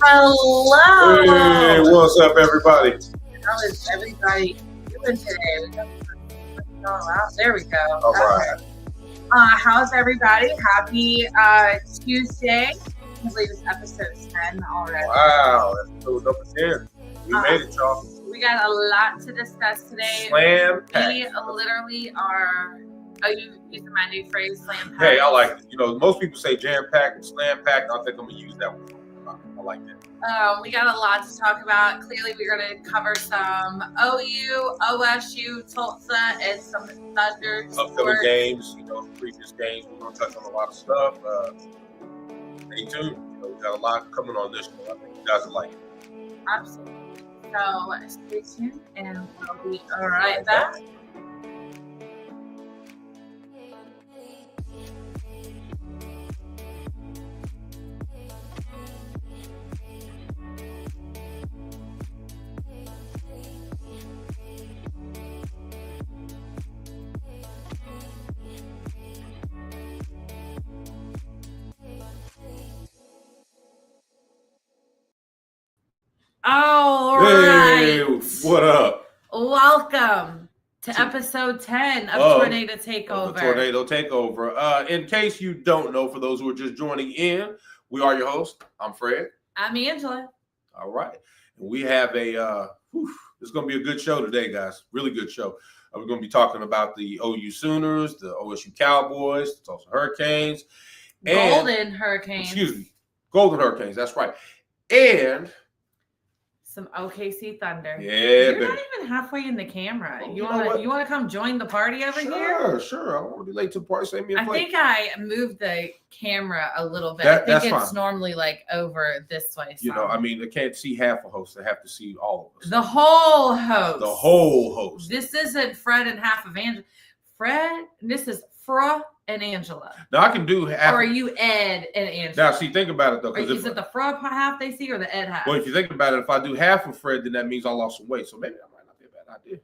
Hello. Hey, what's up, everybody? How is everybody doing today? There we go. All right. How's everybody? Happy Tuesday. I believe it's episode 10 already. Wow, episode number 10. We made it, y'all. We got a lot to discuss today. Slam packed. We literally are. Oh, you using my new phrase, slam packed? Hey, I like it. You know, most people say jam packed and slam packed. I think I'm gonna use that one. I like that. We got a lot to talk about. Clearly, we're going to cover some OU, OSU, Tulsa, and some Thunder Upcoming games, previous games. We're gonna touch on a lot of stuff. Stay tuned. We got a lot coming on this show. I think you guys will like it. Absolutely. So stay tuned, and we'll be right back. All right. Hey, what up? Welcome to episode 10 of Tornado Takeover. The Tornado Takeover. In case you don't know, for those who are just joining in, we are your host. I'm Fred. I'm Angela. All right. And we have it's going to be a good show today, guys. Really good show. We're going to be talking about the OU Sooners, the OSU Cowboys, the Tulsa Hurricanes. Golden Hurricanes. Golden Hurricanes. That's right. And some OKC Thunder. Yeah, You're not even halfway in the camera. You want to come join the party over here? Sure. I don't want to be late to the party. Save me a plate. I think I moved the camera a little bit. I think it's normally like over this way. They can't see half a host. They have to see all of us. The whole host. The whole host. This isn't Fred and half of Angela. Fred, this is Fra and Angela. Now I can do half. Or are you Ed and Angela? Now, see, think about it though. Is it the Fra half they see or the Ed half? Well, if you think about it, if I do half of Fred, then that means I lost some weight. So maybe that might not be a bad idea,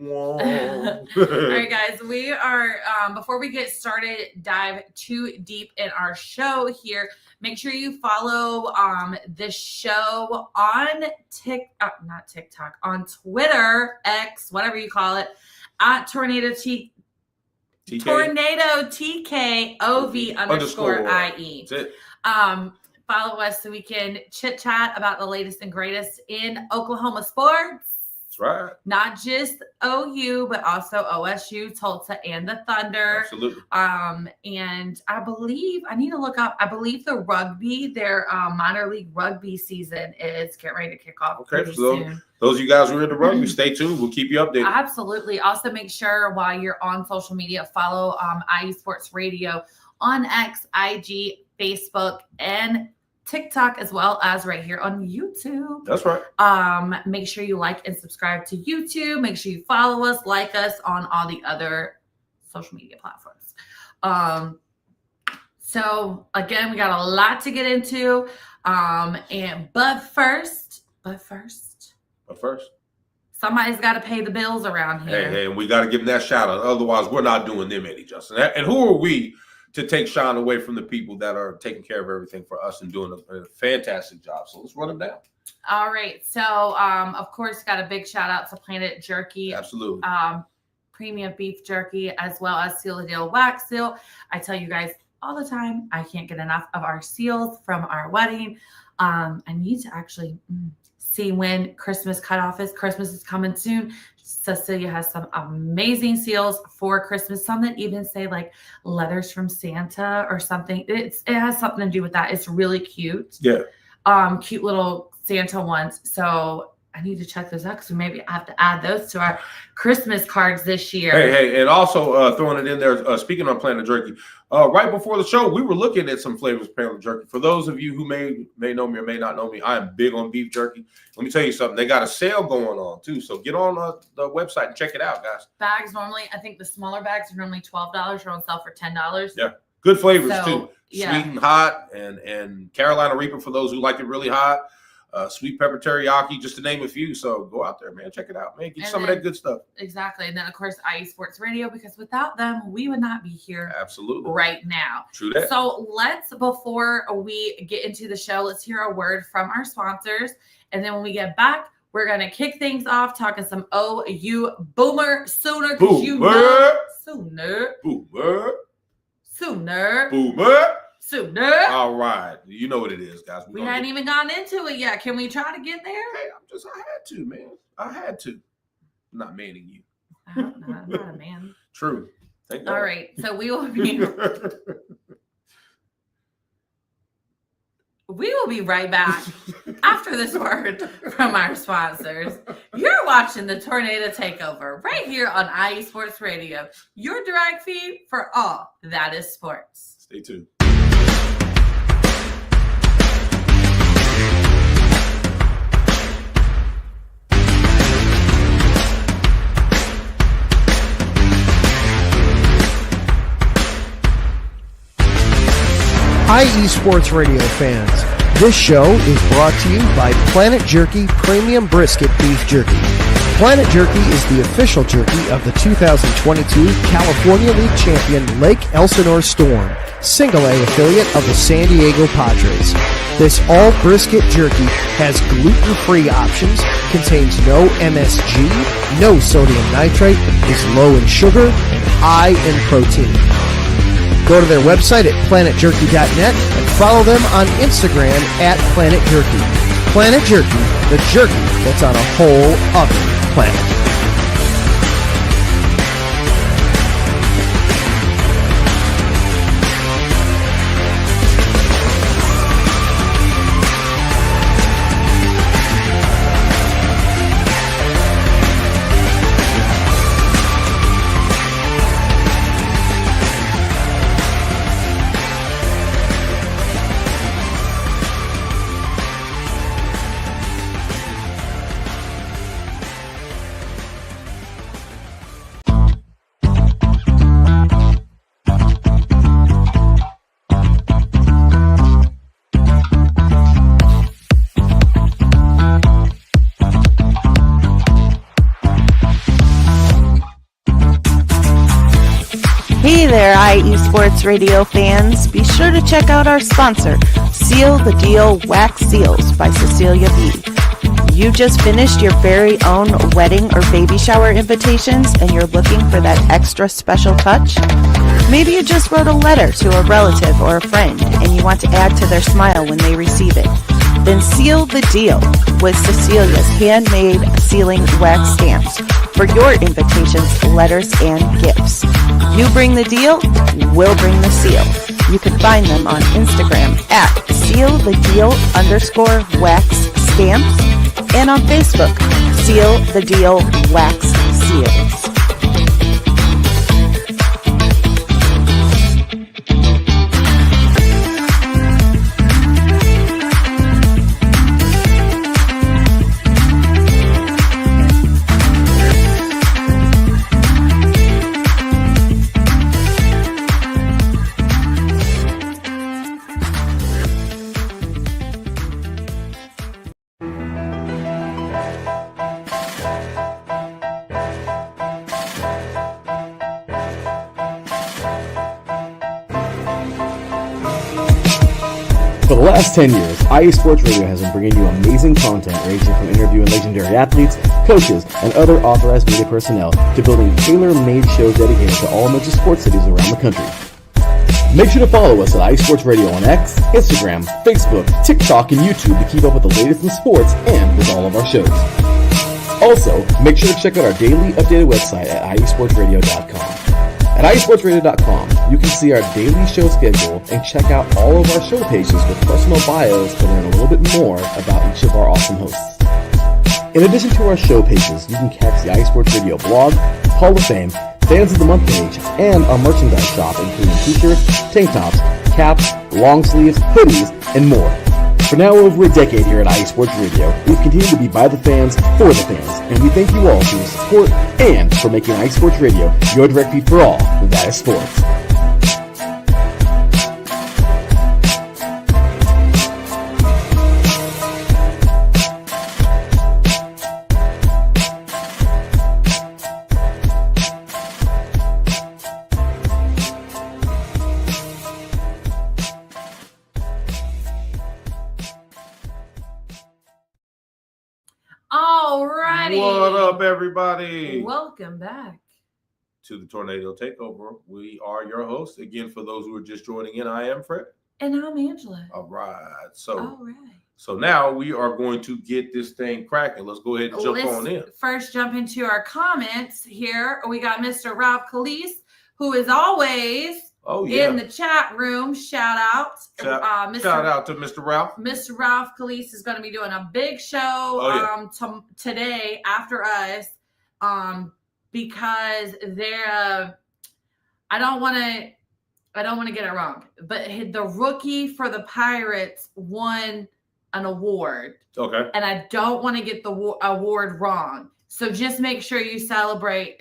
All right, guys, we are, before we get started, dive too deep in our show here, make sure you follow this show on on Twitter, X, whatever you call it, at Tornado TKOV _IE. That's it. Follow us so we can chit chat about the latest and greatest in Oklahoma sports. That's right. Not just OU, but also OSU, Tulsa, and the Thunder. Absolutely. And I need to look up, I believe the rugby, their minor league rugby season is getting ready to kick off pretty soon. Those of you guys who are in the rugby, stay tuned. We'll keep you updated. Absolutely. Also, make sure while you're on social media, follow IE Sports Radio on X, IG, Facebook, and TikTok, as well as right here on YouTube. That's right. Make sure you like and subscribe to YouTube. Make sure you follow us, like us on all the other social media platforms. So again, we got a lot to get into. But first, somebody's got to pay the bills around here. Hey, we got to give them that shout out. Otherwise, we're not doing them any justice. And who are we to take shine away from the people that are taking care of everything for us and doing a fantastic job? So let's run them down. All right. So, of course, got a big shout out to Planet Jerky. Absolutely. Premium beef jerky, as well as Seal the Deal wax seal. I tell you guys all the time, I can't get enough of our seals from our wedding. I need to actually see when Christmas cutoff is. Christmas is coming soon. Cecilia has some amazing seals for Christmas. Some that even say like letters from Santa or something. It has something to do with that. It's really cute. Yeah. Cute little Santa ones. So I need to check those out because we maybe have to add those to our Christmas cards this year. Hey, and also throwing it in there, speaking on Planet Jerky, right before the show, we were looking at some flavors of Planet Jerky. For those of you who may know me or may not know me, I am big on beef jerky. Let me tell you something. They got a sale going on, too. So get on the website and check it out, guys. Bags normally, I think the smaller bags are normally $12. They're on sale for $10. Yeah. Good flavors, too. Yeah. Sweet and hot and Carolina Reaper for those who like it really hot. sweet pepper teriyaki, just to name a few. So go out there, man. Check it out, man. Get some of that good stuff. Exactly. And then, of course, IE Sports Radio, because without them, we would not be here absolutely right now. True that. So before we get into the show, let's hear a word from our sponsors. And then when we get back, we're going to kick things off talking some OU Boomer Sooner. Boomer. You know, Sooner. All right. You know what it is, guys. We hadn't even gone into it yet. Can we try to get there? Hey, I had to, man. I had to. I'm not manning you. I'm not a man. True. Thank God. All right. So we will be right back after this word from our sponsors. You're watching the Tornado Takeover right here on IE Sports Radio, your direct feed for all that is sports. Stay tuned. IE Sports Radio fans, this show is brought to you by Planet Jerky Premium Brisket Beef Jerky. Planet Jerky is the official jerky of the 2022 California League champion Lake Elsinore Storm, single A affiliate of the San Diego Padres. This all brisket jerky has gluten-free options, contains no MSG, no sodium nitrate, is low in sugar, and high in protein. Go to their website at planetjerky.net and follow them on Instagram at Planet Jerky. Planet Jerky, the jerky that's on a whole other planet. Hey there, IE Sports Radio fans. Be sure to check out our sponsor, Seal the Deal Wax Seals by Cecilia B. You just finished your very own wedding or baby shower invitations and you're looking for that extra special touch? Maybe you just wrote a letter to a relative or a friend and you want to add to their smile when they receive it. Then seal the deal with Cecilia's handmade sealing wax stamps for your invitations, letters, and gifts. You bring the deal, we'll bring the seal. You can find them on Instagram at sealthedeal_wax stamps and on Facebook, Seal the Deal Wax Seals. For the last 10 years, IE Sports Radio has been bringing you amazing content ranging from interviewing legendary athletes, coaches, and other authorized media personnel to building tailor-made shows dedicated to all major sports cities around the country. Make sure to follow us at IE Sports Radio on X, Instagram, Facebook, TikTok, and YouTube to keep up with the latest in sports and with all of our shows. Also, make sure to check out our daily updated website at iesportsradio.com. At iesportsradio.com, you can see our daily show schedule and check out all of our show pages with personal bios to learn a little bit more about each of our awesome hosts. In addition to our show pages, you can catch the IE Sports Radio blog, Hall of Fame, Fans of the Month page, and our merchandise shop including t-shirts, tank tops, caps, long sleeves, hoodies, and more. For now over a decade here at IE Sports Radio, we've continued to be by the fans, for the fans, and we thank you all for your support and for making IE Sports Radio your direct feed for all that is sports. What up, everybody? Welcome back to the Tornado Takeover. We are your hosts. Again, for those who are just joining in, I am Fred. And I'm Angela. All right. So now we are going to get this thing cracking. Let's go ahead and jump on in. First, jump into our comments here. We got Mr. Ralph Calise, who is always in the chat room. Shout out. Shout out to Mr. Ralph. Mr. Ralph Calise is going to be doing a big show today after us because they're I don't want to get it wrong, but the rookie for the Pirates won an award. Okay. And I don't want to get the award wrong. So just make sure you celebrate.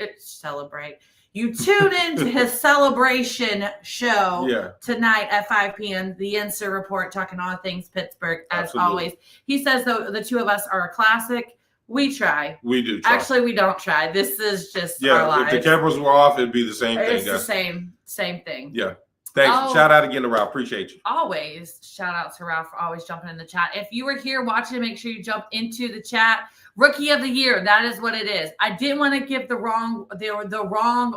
You tune into his celebration show tonight at 5 p.m. The Insert Report, talking all things Pittsburgh, as always. He says the two of us are a classic. We try. We do try. Actually, we don't try. This is just our lives. If the cameras were off, it'd be the same thing. It's the same thing. Yeah. Thanks. Shout out again to Ralph. Appreciate you. Always. Shout out to Ralph for always jumping in the chat. If you were here watching, make sure you jump into the chat. Rookie of the Year. That is what it is. I didn't want to give the wrong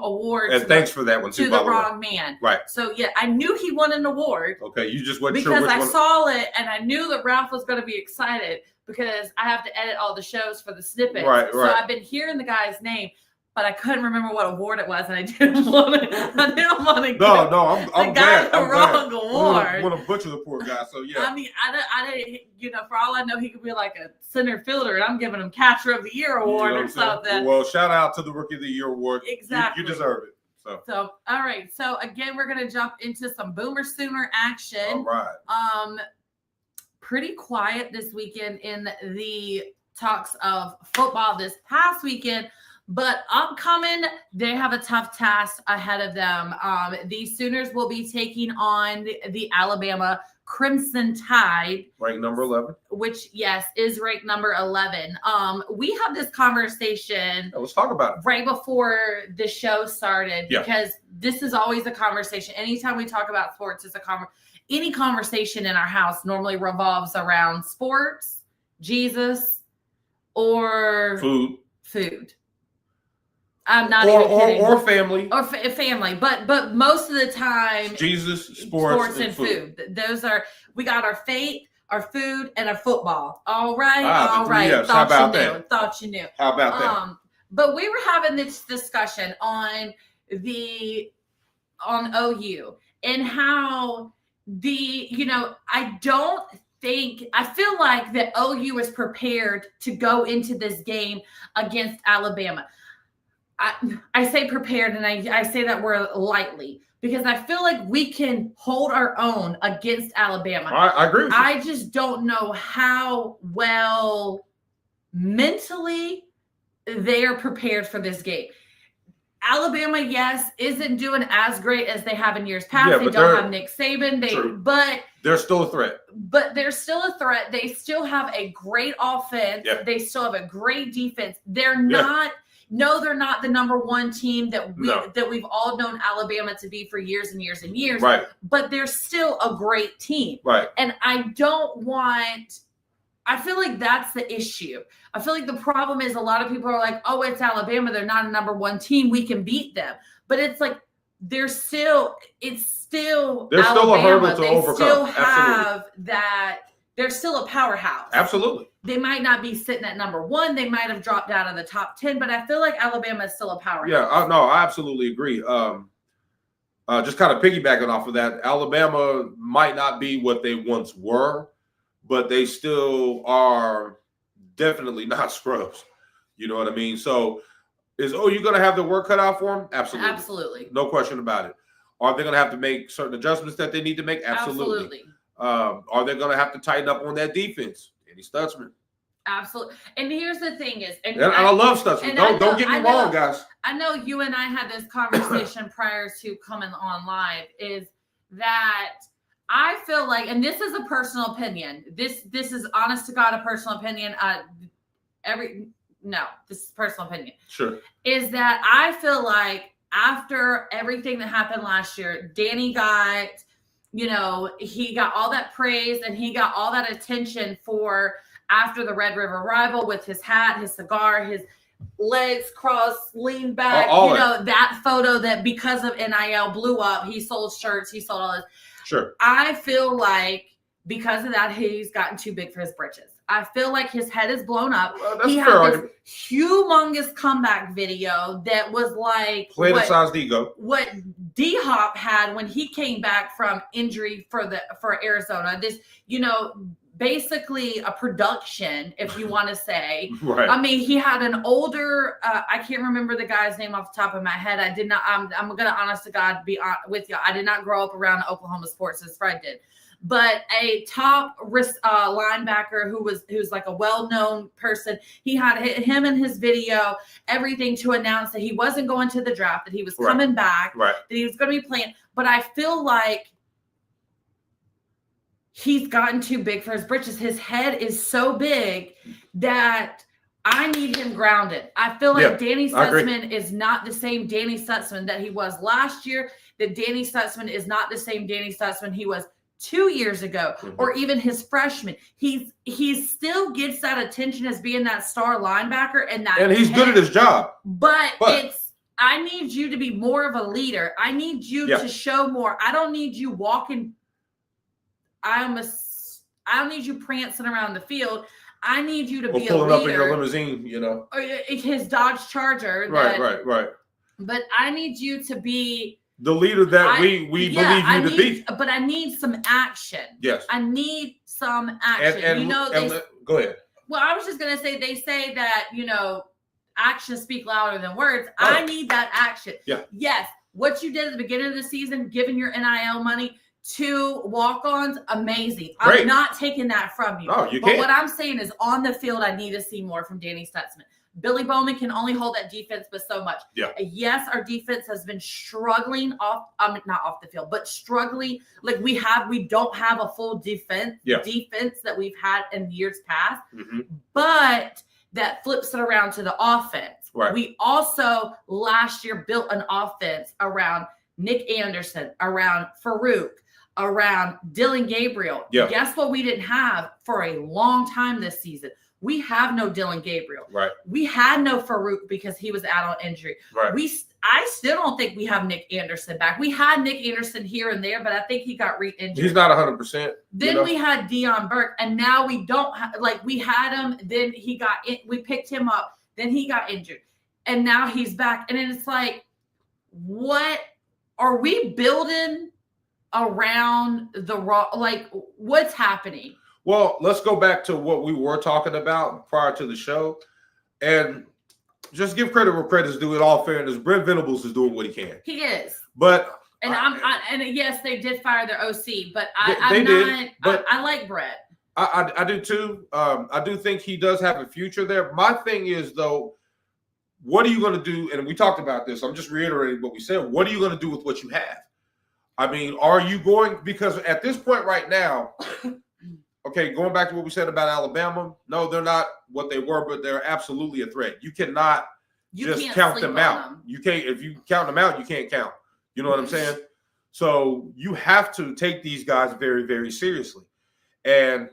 award. And thanks for that one too. To the wrong man. Right. So yeah, I knew he won an award. Okay, you just wasn't sure because I saw it and I knew that Ralph was going to be excited because I have to edit all the shows for the snippets. Right. So I've been hearing the guy's name, but I couldn't remember what award it was, and I didn't want to. No, I'm glad. The wrong award. I want to butcher the poor guy. So yeah. I mean, I didn't. For all I know, he could be like a center fielder, and I'm giving him Catcher of the Year award or something. Well, shout out to the Rookie of the Year award. Exactly. You deserve it. So all right. So again, we're gonna jump into some Boomer Sooner action. All right. Pretty quiet this weekend in the talks of football this past weekend. But upcoming, they have a tough task ahead of them. The Sooners will be taking on the Alabama Crimson Tide. Ranked number 11. Which, yes, is ranked number 11. We had this conversation. Let's talk about it. Right before the show started. Yeah. Because this is always a conversation. Anytime we talk about sports, it's any conversation in our house normally revolves around sports, Jesus, or food. I'm not even kidding. Or family. Or family. But most of the time, Jesus, sports and food. Those are, we got our faith, our food, and our football. All right. All right. Yes. Thought you knew. How about that? But we were having this discussion on OU and how I feel like that OU is prepared to go into this game against Alabama. I say prepared, and I say that word lightly because I feel like we can hold our own against Alabama. I agree with you. I just don't know how well mentally they are prepared for this game. Alabama, yes, isn't doing as great as they have in years past. Yeah, they don't have Nick Saban. But they're still a threat. But they're still a threat. They still have a great offense. Yeah. They still have a great defense. They're not. No, they're not the number one team that we've all known Alabama to be for years and years and years. Right. But they're still a great team. Right. And I feel like that's the issue. I feel like the problem is a lot of people are like, oh, it's Alabama. They're not a number one team. We can beat them. But it's like Alabama. There's still a hurdle to overcome. They still have that. They're still a powerhouse. Absolutely. They might not be sitting at number one. They might have dropped out of the top 10, but I feel like Alabama is still a powerhouse. Yeah, I absolutely agree. Just kind of piggybacking off of that, Alabama might not be what they once were, but they still are definitely not scrubs. You know what I mean? So is OU going to have their work cut out for them? Absolutely. Absolutely. No question about it. Are they going to have to make certain adjustments that they need to make? Absolutely. Are they going to have to tighten up on that defense? Eddie Stutzman. Absolutely. And here's the thing is, and I love Stutzman. Don't get me wrong, guys. I know you and I had this conversation prior to coming on live, is that I feel like, and this is a personal opinion. This is honest to God a personal opinion. This is personal opinion. Sure. Is that I feel like after everything that happened last year, Danny got, he got all that praise and he got all that attention for after the Red River Rival with his hat, his cigar, legs crossed, lean back. All that photo that because of NIL blew up. He sold shirts. He sold all this. Sure. I feel like because of that, he's gotten too big for his britches. I feel like his head is blown up. Well, that's he fair had argument. this humongous comeback video that was like Planet-sized ego. What D-Hop had when he came back from injury for Arizona. This, basically a production, if you want to say. Right. I mean, he had an older, I can't remember the guy's name off the top of my head. I did not, I'm going to honest to God be with you. I did not grow up around Oklahoma sports as Fred did. But a top linebacker who's like a well-known person, he had him in his video, everything to announce that he wasn't going to the draft, that he was coming back, that he was going to be playing. But I feel like he's gotten too big for his britches. His head is so big that I need him grounded. I feel like Danny Stutzman is not the same Danny Stutzman that he was last year, that Danny Stutzman is not the same Danny Stutzman he was 2 years ago, or even his freshman. He still gets that attention as being that star linebacker, and he's good at his job. But it's, I need you to be more of a leader. I need you to show more. I don't need you walking. I don't need you prancing around the field. I need you to be a leader. Pulling up in your limousine, Or his Dodge Charger. Right. But I need you to be the leader that we believe you to be. But I need some action. Yes. I need some action. Go ahead. Well, I was just going to say, they say that, actions speak louder than words. Oh. I need that action. Yeah. Yes. What you did at the beginning of the season, giving your NIL money to walk-ons, amazing. Great. I'm not taking that from you. No, you but can't. What I'm saying is on the field, I need to see more from Danny Stutzman. Billy Bowman can only hold that defense, but so much. Yeah. Yes, our defense has been struggling not off the field, but struggling. Like we don't have a full defense that we've had in years past. Mm-hmm. But that flips it around to the offense. Right. We also last year built an offense around Nick Anderson, around Farouk, around Dylan Gabriel. Yeah. Guess what we didn't have for a long time this season? We have no Dylan Gabriel. Right. We had no Farouk because he was out on injury. Right. I still don't think we have Nick Anderson back. We had Nick Anderson here and there, but I think he got re-injured. He's not 100%. Then we had Deion Burke, and now we don't have, we had him. Then he got in, we picked him up. Then he got injured, and now he's back. And then it's like, what are we building around the raw? Like, what's happening? Well, let's go back to what we were talking about prior to the show, and just give credit where credit's due. In all fairness, Brent Venables is doing what he can. He is, but and yes, they did fire their OC, but I like Brett. I do too. I do think he does have a future there. My thing is though, what are you going to do? And we talked about this. I'm just reiterating what we said. What are you going to do with what you have? I mean, are you going, because at this point right now. Okay, going back to what we said about Alabama, no, they're not what they were, but they're absolutely a threat. You cannot just count them out. You can't, if you count them out, you can't count. You know what I'm saying? So you have to take these guys very, very seriously. And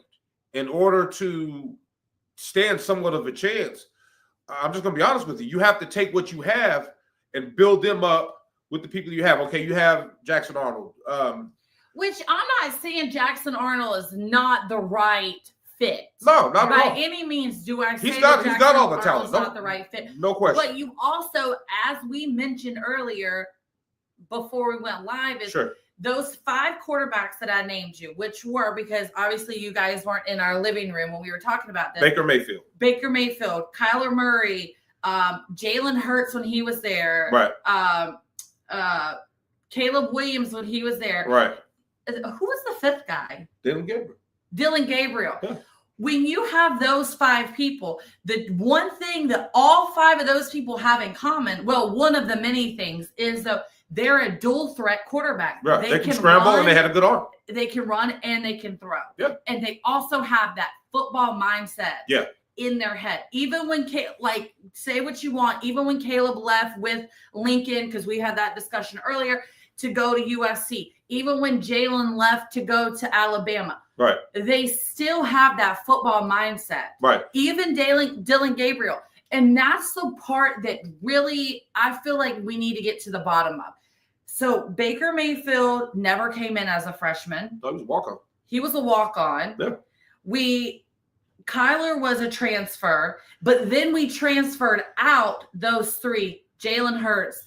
in order to stand somewhat of a chance, I'm just going to be honest with you, you have to take what you have and build them up with the people you have. Okay, you have Jackson Arnold. Which I'm not saying Jackson Arnold is not the right fit. No, not at all. By any means do I say he's got all the talent. Arnold's not the right fit. No question. But you also, as we mentioned earlier, before we went live, is those 5 quarterbacks that I named you, which were, because obviously you guys weren't in our living room when we were talking about this. Baker Mayfield, Kyler Murray, Jalen Hurts when he was there. Right. Caleb Williams when he was there. Right. Who was the 5th guy? Dylan Gabriel. Yeah. When you have those 5 people, the one thing that all 5 of those people have in common, well, one of the many things is that they're a dual threat quarterback. Right. They can scramble and they had a good arm. They can run and they can throw. Yeah. And they also have that football mindset. Yeah. In their head. Even when, say what you want, even when Caleb left with Lincoln, because we had that discussion earlier, to go to USC, even when Jalen left to go to Alabama, right? They still have that football mindset. Right. Even Dylan Gabriel, And that's the part that really I feel like we need to get to the bottom of. So Baker Mayfield never came in as a freshman. No, he was a walk-on. He was a walk-on. Yeah. Kyler was a transfer, but then we transferred out those three, Jalen Hurts,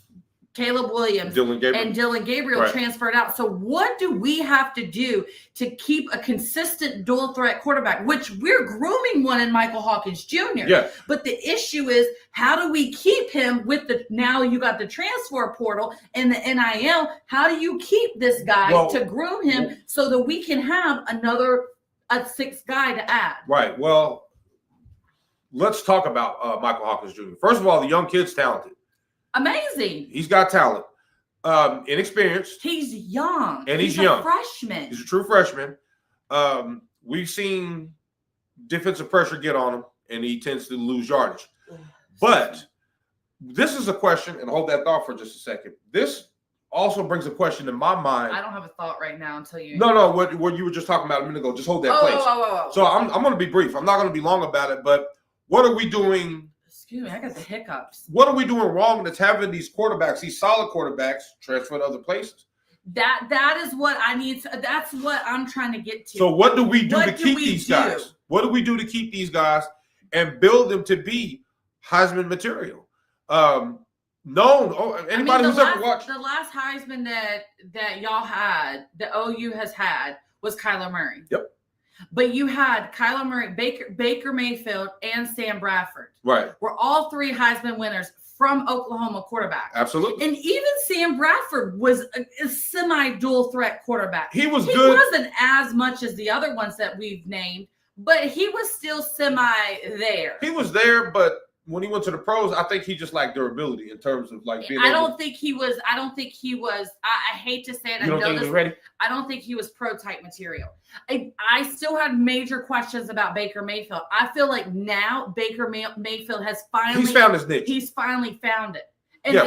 Caleb Williams, and Dylan Gabriel transferred out. So what do we have to do to keep a consistent dual threat quarterback, which we're grooming one in Michael Hawkins Jr. Yeah. But the issue is, how do we keep him with now you got the transfer portal and the NIL, how do you keep this guy to groom him so that we can have a sixth guy to add? Right. Well, let's talk about Michael Hawkins Jr. First of all, the young kid's talented. Amazing. He's got talent. Inexperienced. He's young. And he's young. A freshman. He's a true freshman. We've seen defensive pressure get on him, and he tends to lose yardage. But this is a question, and hold that thought for just a second. This also brings a question in my mind. I don't have a thought right now until you. No, what you were just talking about a minute ago. Just hold that place. So I'm going to be brief. I'm not going to be long about it, but what are we doing? Excuse me, I got the hiccups. What are we doing wrong that's having these quarterbacks, these solid quarterbacks, transfer to other places? That is what I need to, that's what I'm trying to get to. So what do we do to keep these guys? What do we do to keep these guys and build them to be Heisman material? Anybody who's ever watched the last Heisman that y'all had, the OU has had, was Kyler Murray. Yep. But you had Kyler Murray, Baker Mayfield, and Sam Bradford. Right. We're all three Heisman winners from Oklahoma quarterbacks. Absolutely. And even Sam Bradford was a semi-dual threat quarterback. He was good. He wasn't as much as the other ones that we've named, but he was still semi there. He was there, but when he went to the pros, I think he just lacked durability in terms of like being I don't think he was. I hate to say it. You don't think he was ready? I don't think he was pro type material. I still had major questions about Baker Mayfield. I feel like now Baker Mayfield has finally. He's found his niche. He's finally found it. And,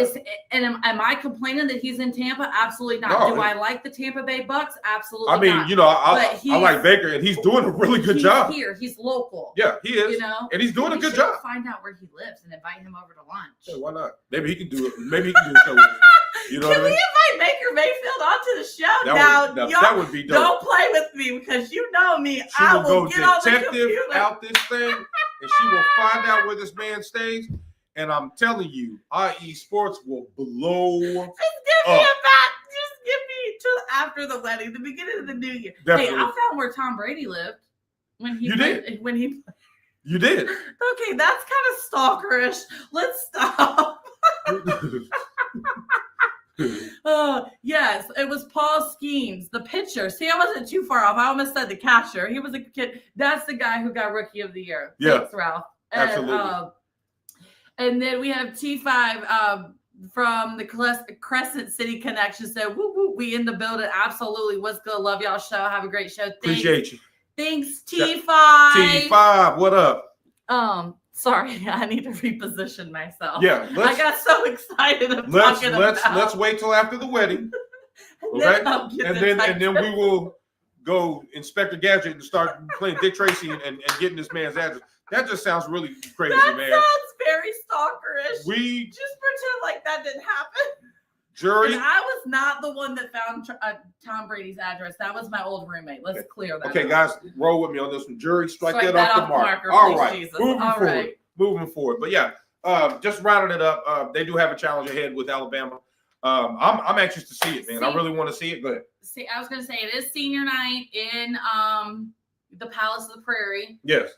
am I complaining that he's in Tampa? Absolutely not. No, Do I like the Tampa Bay Bucks? Absolutely not. I mean, I like Baker, and he's doing a really good job. He's here. He's local. Yeah, he is. And he's doing a good job. Find out where he lives and invite him over to lunch. Yeah, why not? Maybe he can do it. Maybe he can do a show with us. You know Can what I mean? we invite Baker Mayfield onto the show? That would be dope. Don't play with me because you know me. She will go get on the detective computer. out this thing, and she will find out where this man stays. And I'm telling you, IE Sports will blow up. Just give me till after the wedding, the beginning of the new year. Definitely. Hey, I found where Tom Brady lived when he You did. You did. Okay, that's kind of stalkerish. Let's stop. Yes, it was Paul Skeens, the pitcher. See, I wasn't too far off. I almost said the catcher. He was a kid. That's the guy who got Rookie of the Year. Yeah. Thanks, Ralph. Absolutely. And then we have T5 from the Crescent City Connection. So, woo, woo, we in the building. Absolutely. What's good? Love y'all show. Have a great show. Thanks. Appreciate you. Thanks, T5. T5, what up? Sorry, I need to reposition myself. Yeah, I got so excited let's wait till after the wedding. Okay? and then we will go Inspector Gadget and start playing Dick Tracy and getting this man's address. That just sounds really crazy, man. That sounds very stalkerish. We just pretend like that didn't happen. Jury. And I was not the one that found Tom Brady's address. That was my old roommate. Let's clear that. Okay, guys, roll with me on this one. Jury, strike that off the marker. All right, Jesus. Moving forward. But yeah, just rounding it up. They do have a challenge ahead with Alabama. I'm anxious to see it, man. I really want to see it. Go ahead. See, I was going to say it is senior night in the Palace of the Prairie. Yes.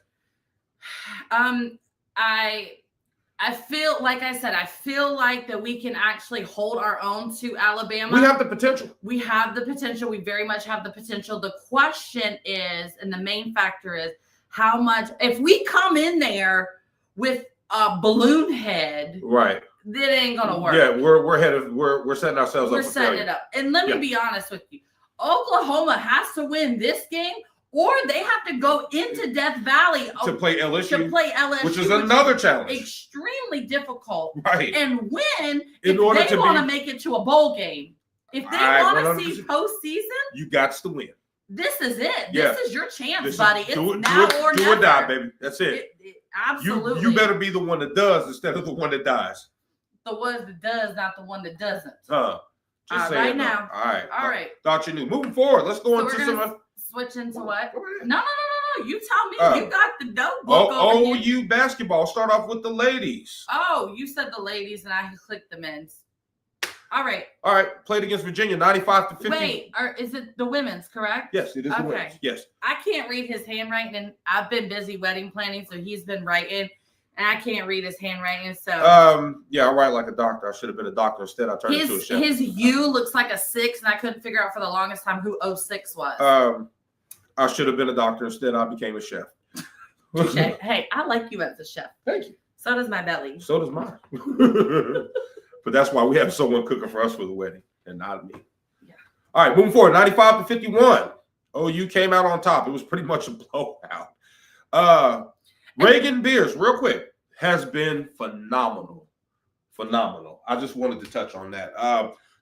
I feel, like I said, I feel like that we can actually hold our own to Alabama. We have the potential. We have the potential. We very much have the potential. The question is, and the main factor is, how much, if we come in there with a balloon head, right, that ain't gonna work. Yeah, we're setting ourselves up. We're setting it up. And let me be honest with you. Oklahoma has to win this game, or they have to go into Death Valley to play LSU, which is another challenge. Extremely difficult. Right. And win if they want to make it to a bowl game. If they want to see postseason, you got to win. This is it. Yeah. This is your chance, buddy. It's do now it, or never. Do or die, baby. That's it. Absolutely. You better be the one that does instead of the one that dies. The one that does, not the one that doesn't. Just right now. All right. All right. Thought you knew. Moving forward, let's go into some. Switch into what? No. You tell me. You got the notebook over here. OU basketball. Start off with the ladies. Oh, you said the ladies, and I clicked the men's. All right. Played against Virginia, 95-50. Wait, is it the women's, correct? Yes, it is the women's. Yes. I can't read his handwriting, and I've been busy wedding planning, so he's been writing, and I can't read his handwriting. So I write like a doctor. I should have been a doctor instead. I turned into a chef. His U looks like a 6, and I couldn't figure out for the longest time who 06 was. I should have been a doctor instead. I became a chef. Hey, I like you as a chef. Thank you. So does my belly. So does mine. But that's why we have someone cooking for us for the wedding and not me. Yeah. All right, moving forward, 95-51. OU came out on top. It was pretty much a blowout. Reagan Beers, real quick, has been phenomenal. Phenomenal. I just wanted to touch on that.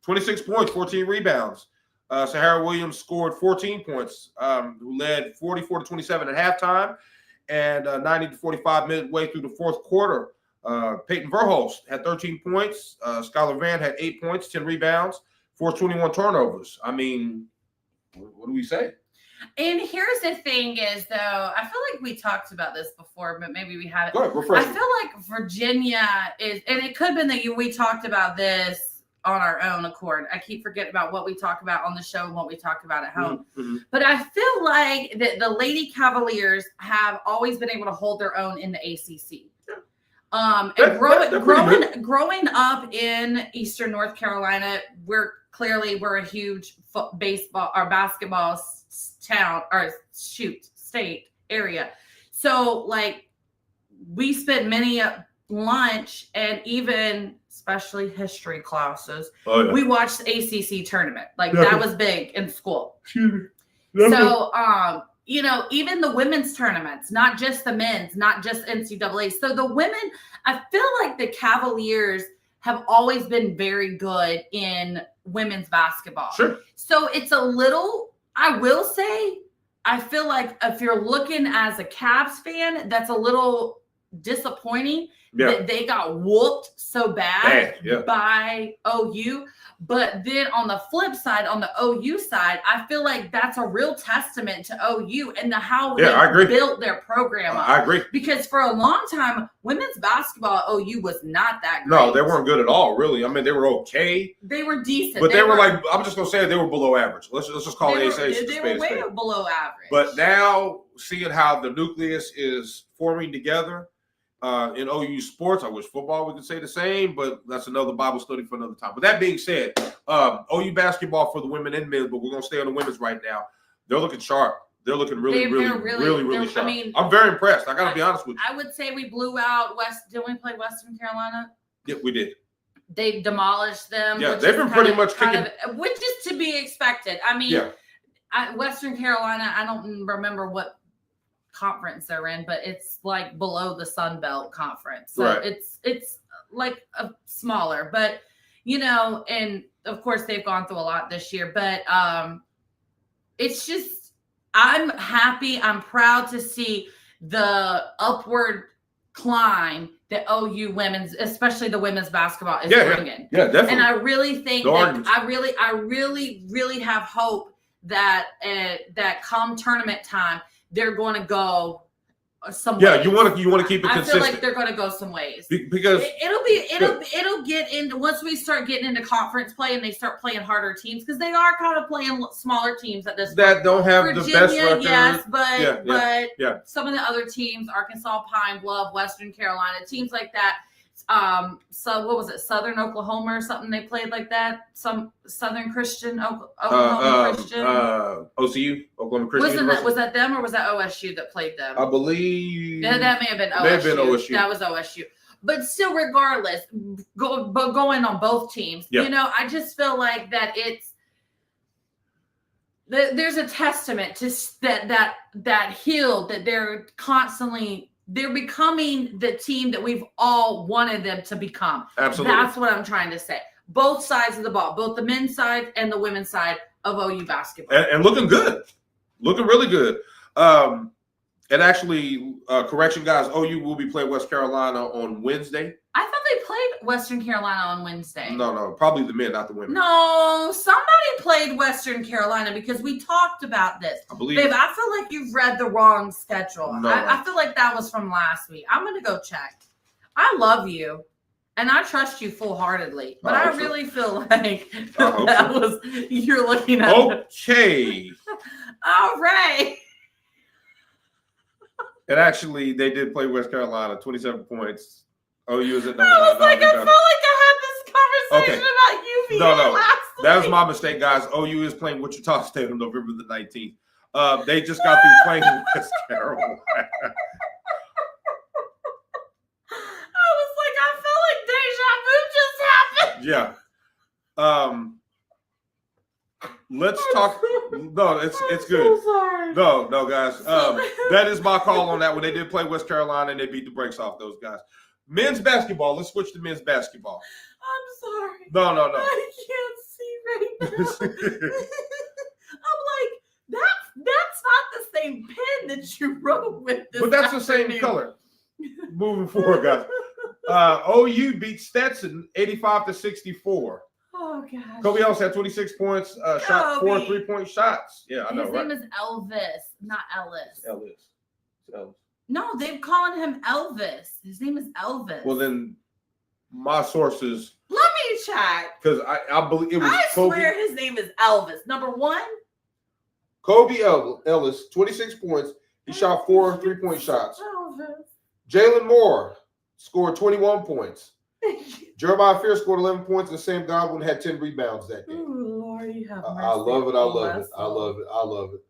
26 points, 14 rebounds. Sahara Williams scored 14 points, who led 44-27 at halftime and 90-45 midway through the fourth quarter. Peyton Verhulst had 13 points. Skylar Van had 8 points, 10 rebounds, 21 turnovers. I mean, what do we say? And here's the thing is, though, I feel like we talked about this before, but maybe we haven't. Go ahead, refresh I feel like Virginia is, and it could have been that we talked about this on our own accord. I keep forgetting about what we talk about on the show and what we talk about at home. Mm-hmm. But I feel like that the Lady Cavaliers have always been able to hold their own in the ACC. And growing up in Eastern North Carolina, we're a huge basketball town or state area. So like we spent many lunch and even especially history classes. We watched the ACC tournament. Like that was big in school. So even the women's tournaments, not just the men's, not just NCAA. So the women, I feel like the Cavaliers have always been very good in women's basketball. Sure. So it's a little, I will say, I feel like if you're looking as a Cavs fan, that's a little disappointing that they got whooped so bad by OU. But then on the flip side, on the OU side, I feel like that's a real testament to OU and how they built their program up. I agree. Because for a long time, women's basketball at OU was not that great. No, they weren't good at all, really. I mean, they were okay. They were decent. But they were like, I'm just going to say they were below average. Let's just call it ACC. They were way below average. But now, seeing how the nucleus is forming together, in OU sports, I wish football we could say the same, but that's another Bible study for another time. But that being said, OU basketball for the women and men, but we're going to stay on the women's right now. They're looking sharp. They're looking really sharp. I mean, I'm very impressed. I got to be honest with you. I would say we blew out Didn't we play Western Carolina? Yeah, we did. They demolished them. Yeah, they've been pretty much kicking. Which is to be expected. I mean, Western Carolina, I don't remember what conference they're in, but it's like below the Sun Belt conference. So it's like a smaller, but and of course they've gone through a lot this year, but it's just, I'm happy. I'm proud to see the upward climb that OU women's, especially the women's basketball is bringing. Yeah, definitely. And I really think I really have hope that that come tournament time, they're going to go some ways. You want to keep it consistent. I feel like they're going to go some ways because it'll get into, once we start getting into conference play and they start playing harder teams, because they are kind of playing smaller teams at this point. That don't have the best record. Yes, but some of the other teams, Arkansas, Pine Bluff, Western Carolina, teams like that. So what was it? Southern Oklahoma or something? They played like that. Some Southern Christian, Oklahoma Christian. OCU, Oklahoma Christian. Was that them or was that OSU that played them? I believe. Yeah, that may have been OSU. That was OSU. But still, regardless, going on both teams, I just feel like that there's a testament to that hill that they're constantly. They're becoming the team that we've all wanted them to become. Absolutely. That's what I'm trying to say. Both sides of the ball, both the men's side and the women's side of OU basketball. And looking good. Looking really good. And actually, correction, guys, OU will be playing West Carolina on Wednesday. I thought they played Western Carolina on Wednesday. No, probably the men, not the women. No, somebody played Western Carolina because we talked about this. I believe. Babe, I feel like you've read the wrong schedule. No. I feel like that was from last week. I'm going to go check. I love you, and I trust you full-heartedly, but I really feel like that was you're looking at. Okay. All right. And actually, they did play West Carolina, 27 points. OU is at number 9. I was like, I felt like I had this conversation about UVA last week. That was my mistake, guys. OU is playing Wichita State on November the 19th. They just got through playing West Carolina. I was like, I felt like deja vu just happened. Yeah. Let's talk. No, it's good. So sorry. No, guys. That is my call on that one. They did play West Carolina and they beat the brakes off those guys. Men's basketball. Let's switch to men's basketball. I'm sorry. No. I can't see right now. I'm like, that's not the same pen that you wrote with this. But that's the same afternoon. color. Moving forward, guys. OU beat Stetson 85-64. Oh God. Kobe Ellis had 26 points, shot 4 3-point shots. Yeah, I know, His right? name is Elvis, not Ellis. Ellis. No, they're calling him Elvis. His name is Elvis. Well, then my sources, let me check. because I believe it was I Kobe. swear his name is Elvis. Number one. Kobe Ellis, 26 points. He shot 4 3-point shots. Elvis. Jalen Moore scored 21 points. Jeremiah Fear scored 11 points, and Sam Godwin had 10 rebounds that game. Ooh, Lord, you have mercy. I love it.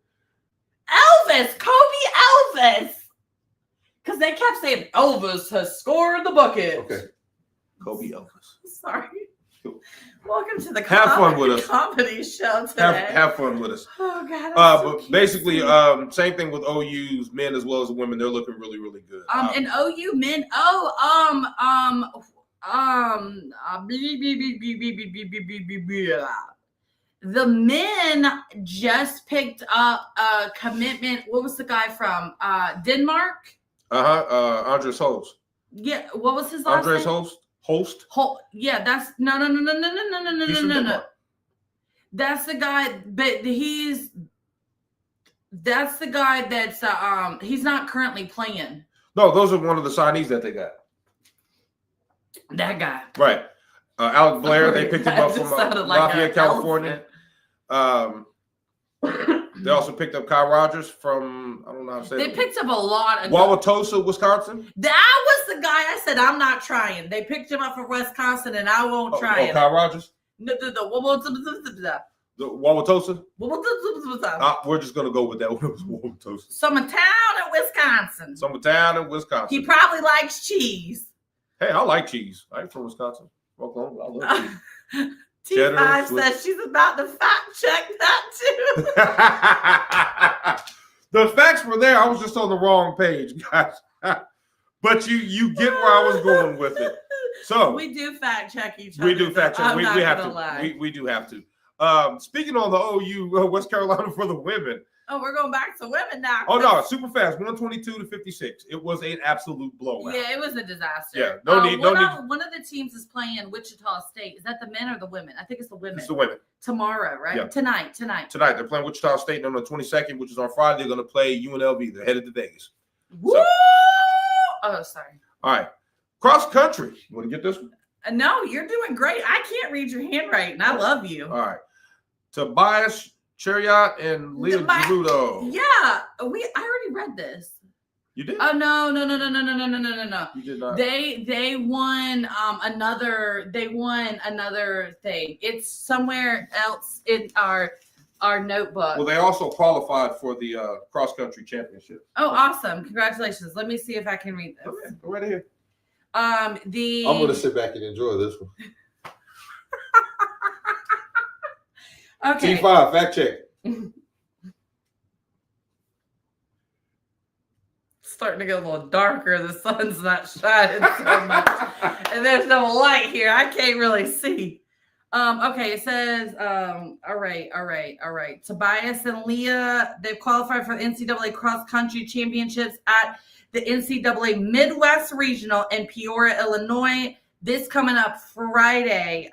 Elvis, Kobe Elvis. Because they kept saying Elvis has scored the bucket. Okay. Kobe Elvis. Sorry. Welcome to the Have fun with us. comedy show today. Have fun with us. Oh God. But basically, same thing with OU's men as well as women. They're looking really, really good. And OU men. The men just picked up a commitment. What was the guy from Denmark? Andres Holst. Yeah, what was his last Andres name? Holst. Yeah, that's no. He's from Denmark. That's the guy, but that's the guy that's he's not currently playing. No, those are one of the signees that they got. That guy. Right. Alec Blair, they picked him up from Lafayette, California. They also picked up Kyle Rogers from, I don't know how to say They picked up a lot of Wauwatosa, Wisconsin. That was the guy I said I'm not trying. They picked him up from Wisconsin and I won't try it. Kyle Rogers? The Wauwatosa? We're just going to go with that one. It was Wauwatosa. Summertown in Wisconsin. Summertown in Wisconsin. He probably likes cheese. Hey, I like cheese. I ain't from Wisconsin. Oklahoma. I love cheese. T5 says she's about to fact check that too. The facts were there. I was just on the wrong page, guys. But you get where I was going with it. So we do fact check each other. We do fact check. We have to. Lie. We do have to. Speaking on the OU West Carolina for the women. Oh, we're going back to women now. Oh no, super fast, 122-56. It was an absolute blowout. Yeah, it was a disaster. Yeah, no need. One of the teams is playing Wichita State. Is that the men or the women? I think it's the women. It's the women. Tomorrow, right? Yeah. Tonight. Tonight they're playing Wichita State, and on the 22nd, which is on Friday, they're going to play UNLV. They're headed to Vegas. Woo! So, oh, sorry. All right, cross country. You want to get this one? No, you're doing great. I can't read your handwriting. I love you. All right, Tobias Chariot and Leah Gerudo. Yeah, I already read this. You did? Oh no. You did not. They won another. They won another thing. It's somewhere else in our notebook. Well, they also qualified for the cross country championship. Oh, awesome! Congratulations. Let me see if I can read this. Okay, go right ahead. I'm going to sit back and enjoy this one. Okay. T5, fact check. Starting to get a little darker. The sun's not shining so much. And there's no light here. I can't really see. Okay, it says, all right. Tobias and Leah, they've qualified for the NCAA cross country championships at the NCAA Midwest Regional in Peoria, Illinois. This coming up Friday.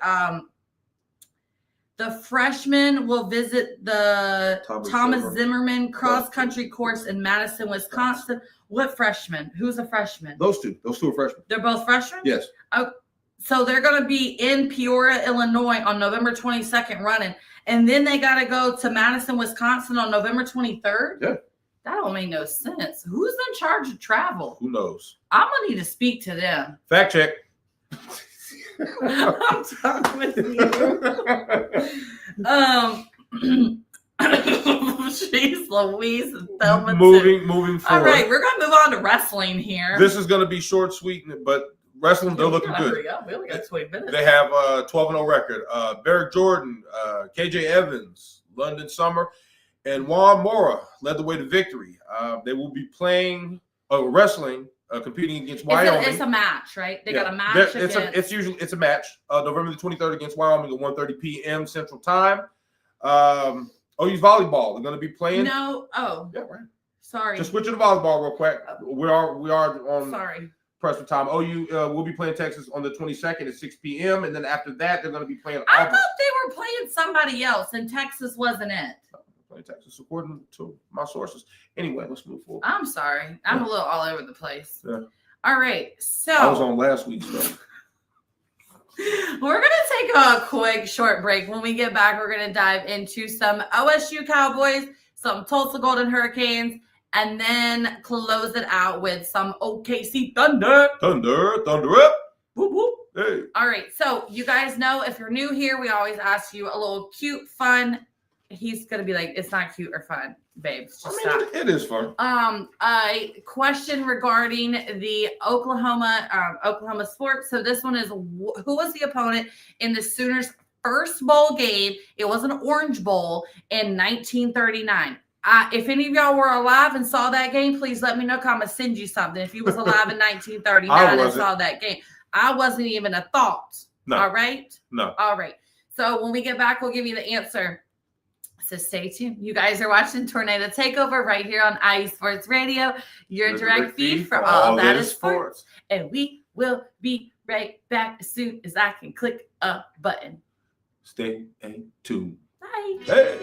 The freshmen will visit the Thomas Zimmerman cross country course in Madison, Wisconsin. What freshman? Who's a freshman? Those two are freshmen. They're both freshmen? Yes. So they're going to be in Peoria, Illinois on November 22nd running. And then they got to go to Madison, Wisconsin on November 23rd? Yeah. That don't make no sense. Who's in charge of travel? Who knows? I'm going to need to speak to them. Fact check. I'm talking with you. Jeez Louise and Thelma. Moving forward. All right, we're going to move on to wrestling here. This is going to be short, sweet, but wrestling, they're looking good. We only got 20 minutes. They have a 12-0 record. Barrick Jordan, KJ Evans, London Summer, and Juan Mora led the way to victory. They will be wrestling, competing against Wyoming. It's a match, right? They got a match. It's a match. November the 23rd against Wyoming at 1:30 p.m. Central Time. OU's volleyball. They're going to be playing. No. Oh. Yeah, right. Sorry. Just switching to volleyball real quick. We are on. Sorry. Press for time. OU will be playing Texas on the 22nd at 6 p.m. And then after that, they're going to be playing I Auburn. thought they were playing somebody else, and Texas wasn't it. Playing Texas, according to my sources. Anyway, let's move forward. I'm sorry. I'm a little all over the place. Yeah. All right. So I was on last week's show. We're going to take a quick short break. When we get back, we're going to dive into some OSU Cowboys, some Tulsa Golden Hurricanes, and then close it out with some OKC Thunder. Thunder up. Whoop, whoop. Hey. All right. So you guys know, if you're new here, we always ask you a little cute, fun. He's going to be like, it's not cute or fun, babes. Just stop. It is fun. A question regarding the Oklahoma sports. So this one is, who was the opponent in the Sooners' first bowl game? It was an Orange Bowl in 1939. If any of y'all were alive and saw that game, please let me know. I'm going to send you something. If you was alive in 1939 and saw that game. I wasn't even a thought. No. All right? No. All right. So when we get back, we'll give you the answer. So stay tuned. You guys are watching Tornado Takeover right here on IE Sports Radio, your direct feed for all that is sports. And we will be right back as soon as I can click a button. Stay tuned. Bye. Hey.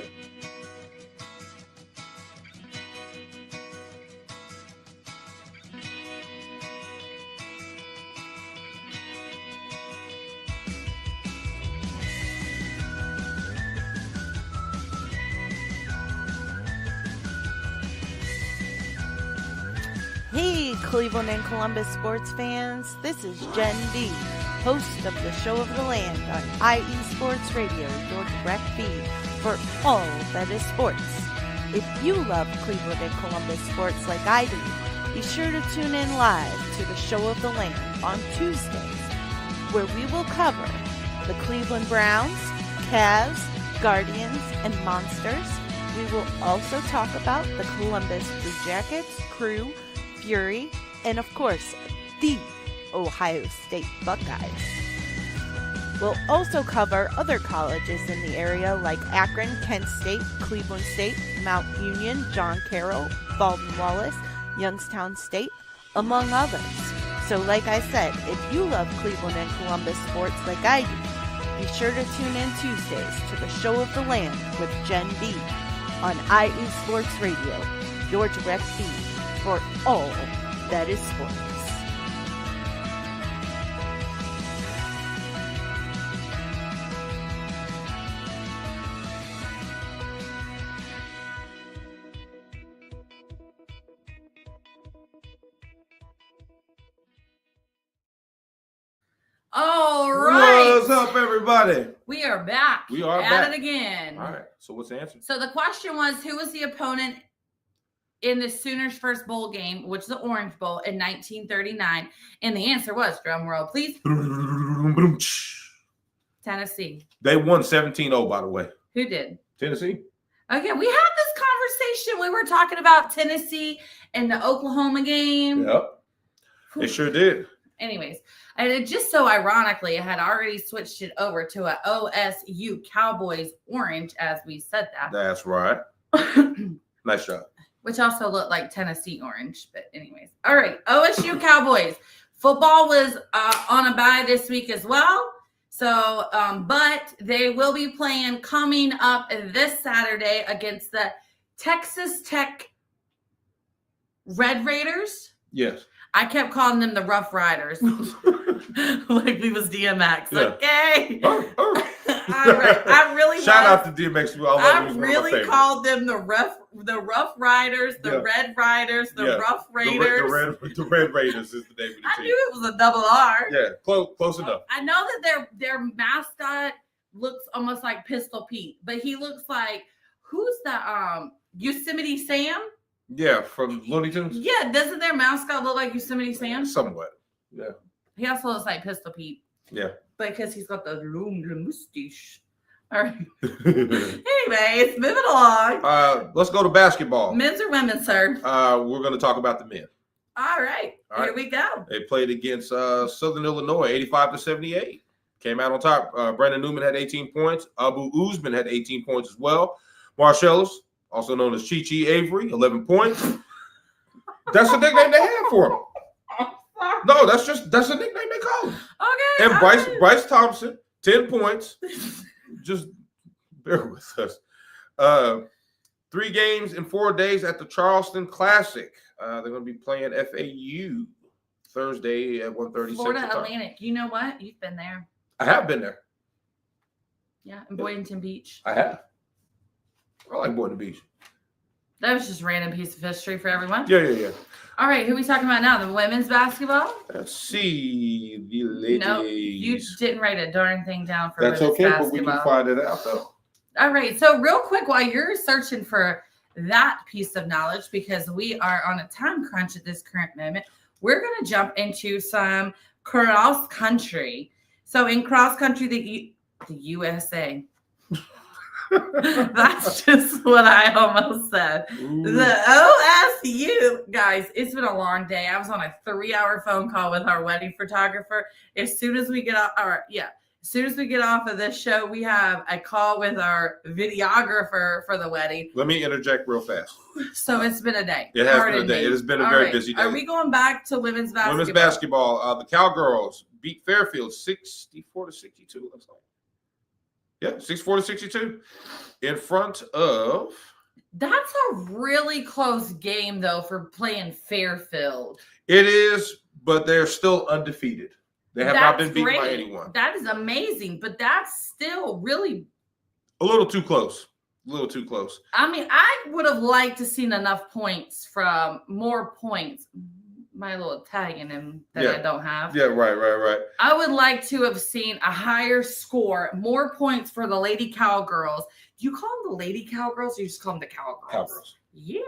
Hey, Cleveland and Columbus sports fans. This is Jen D, host of the Show of the Land on IE Sports Radio, your direct feed for all that is sports. If you love Cleveland and Columbus sports like I do, be sure to tune in live to the Show of the Land on Tuesdays, where we will cover the Cleveland Browns, Cavs, Guardians, and Monsters. We will also talk about the Columbus Blue Jackets, Crew, Fury, and of course, the Ohio State Buckeyes. We'll also cover other colleges in the area like Akron, Kent State, Cleveland State, Mount Union, John Carroll, Baldwin Wallace, Youngstown State, among others. So like I said, if you love Cleveland and Columbus sports like I do, be sure to tune in Tuesdays to the Show of the Land with Jen B on IE Sports Radio, your direct feed for all that is sports. All right. What's up, everybody? We are back. We are at back. it again. All right. So what's the answer? So the question was, who was the opponent in the Sooners' first bowl game, which is the Orange Bowl, in 1939? And the answer was, drum roll, please, Tennessee. They won 17-0, by the way. Who did? Tennessee. Okay, we had this conversation. We were talking about Tennessee and the Oklahoma game. Yep. They sure did. Anyways, and it just so ironically, I had already switched it over to a OSU Cowboys orange as we said that. That's right. Nice job. Which also looked like Tennessee orange. But anyways. All right. OSU Cowboys. Football was on a bye this week as well. So, but they will be playing coming up this Saturday against the Texas Tech Red Raiders. Yes. I kept calling them the Rough Riders. Like we was DMX. Yeah. Like, hey. All right. I really Shout out to DMX. I really called them the Rough Riders, the Red Riders, the Rough Raiders. The Red Raiders is the name of the team. I knew it was a double R. Yeah, close enough. I know that their mascot looks almost like Pistol Pete, but he looks like who's the Yosemite Sam? Yeah, from Looney Tunes. Yeah, doesn't their mascot look like Yosemite Sam? Somewhat. Yeah. He also looks like Pistol Pete. Yeah. Because he's got the long mustache. All right. Anyways, moving along. Let's go to basketball. Men's or women's, sir? We're going to talk about the men. All right. Here we go. They played against Southern Illinois, 85-78. Came out on top. Brandon Newman had 18 points. Abu Usman had 18 points as well. Marcellus, also known as Chi Avery, 11 points. That's the nickname they had for him. No, that's the nickname they call him. Okay. And Bryce Thompson, 10 points. Just bear with us. 3 games in 4 days at the Charleston Classic. They're going to be playing FAU Thursday at 1:30. Florida Atlantic. You know what? You've been there. I have been there. Yeah, in Boynton Beach. I have. I like Boynton Beach. That was just a random piece of history for everyone. Yeah. All right, who are we talking about now? The women's basketball? Let's see the ladies. No, you didn't write a darn thing down for That's women's okay, basketball. but we can find it out though. All right, so real quick, while you're searching for that piece of knowledge, because we are on a time crunch at this current moment, we're going to jump into some cross country. So in cross country, the USA. That's just what I almost said. Ooh. The OSU, guys, it's been a long day. I was on a 3-hour phone call with our wedding photographer. As soon as we get off, of this show, we have a call with our videographer for the wedding. Let me interject real fast. So it's been a day. It has been a day. It has been a very busy day. Are we going back to women's basketball? Women's basketball. The Cowgirls beat Fairfield 64-62. Looks like. Yeah, 64-62 in front of. That's a really close game, though, for playing Fairfield. It is, but they're still undefeated. They have not been beaten by anyone. That is amazing, but that's still really a little too close. I mean, I would have liked to seen enough points more points. My little Italian in that I don't have. Yeah, right. I would like to have seen a higher score, more points for the Lady Cowgirls. Do you call them the Lady Cowgirls or you just call them the Cowgirls? Cowgirls. Yeah.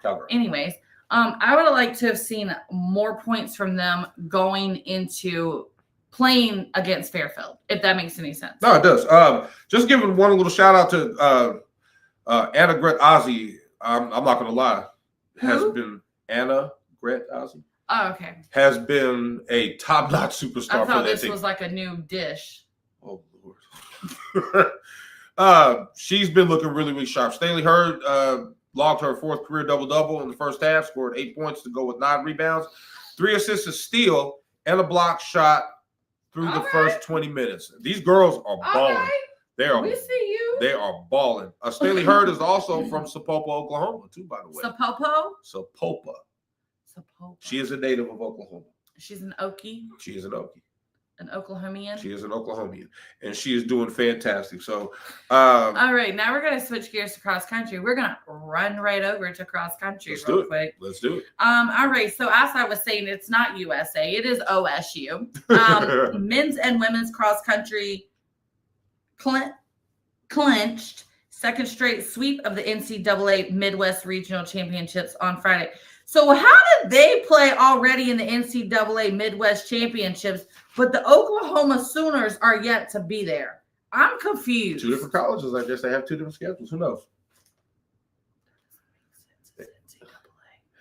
Cowgirls. Anyways, I would have liked to have seen more points from them going into playing against Fairfield, if that makes any sense. No, it does. Just giving one little shout out to Anna Gret Ozzie. I'm not going to lie. Has been Anna Gret Ozzie. Oh, okay. Has been a top-notch superstar. I thought this was like a new dish. Oh, Lord. She's been looking really, really sharp. Stanley Hurd logged her 4th career double-double in the first half, scored 8 points to go with 9 rebounds, 3 assists, a steal, and a block shot through the first 20 minutes. These girls are balling. Right. We see you. They are balling. Stanley Hurd is also from Sapulpa, Oklahoma, too, by the way. Sapulpa. She is a native of Oklahoma. She's an Okie. She is an Okie. An Oklahomian. She is an Oklahomian, and she is doing fantastic. So, all right, now we're going to switch gears to cross country. We're going to run right over to cross country real quick. Let's do it. All right. So as I was saying, it's not USA. It is OSU. Men's and women's cross country clinched second straight sweep of the NCAA Midwest Regional Championships on Friday. So how did they play already in the NCAA Midwest Championships, but the Oklahoma Sooners are yet to be there? I'm confused. 2 different colleges. I guess they have 2 different schedules. Who knows? Hey,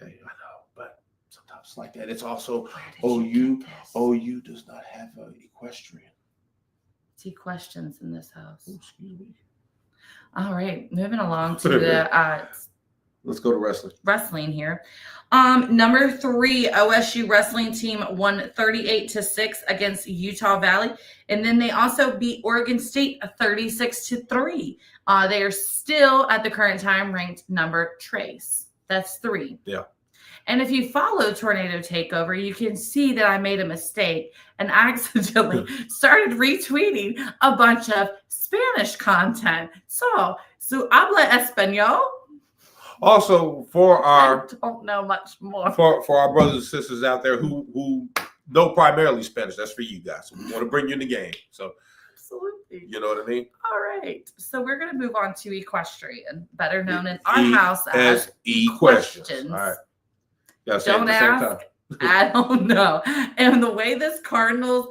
I know, but sometimes It's like that. It's also OU does not have an equestrian. See questions in this house. Oh, excuse me. All right, moving along to the let's go to wrestling here. Number 3, OSU wrestling team won 38-6 against Utah Valley, and then they also beat Oregon State 36-3. They are still at the current time ranked number trace. That's 3. Yeah. And if you follow Tornado Takeover, you can see that I made a mistake and accidentally started retweeting a bunch of Spanish content. So habla español. Also, for our I don't know much more. For our brothers and sisters out there who know primarily Spanish, that's for you guys. So we want to bring you in the game. So absolutely, you know what I mean. All right, so we're going to move on to equestrian, better known in our house as questions. All right. Don't ask. I don't know. And the way this Cardinals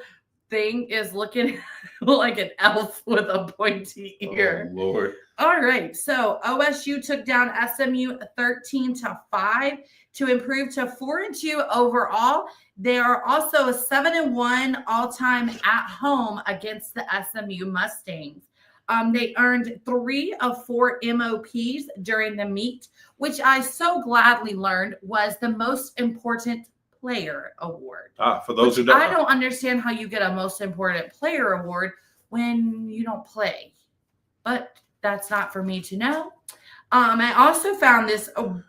thing is looking like an elf with a pointy ear. Oh, Lord. All right. So OSU took down SMU 13-5 to improve to 4-2 overall. They are also a 7-1 all-time at home against the SMU Mustangs. They earned 3 of 4 MOPs during the meet, which I so gladly learned was the most important player award. For those who don't know. I don't understand how you get a most important player award when you don't play, but that's not for me to know. I also found this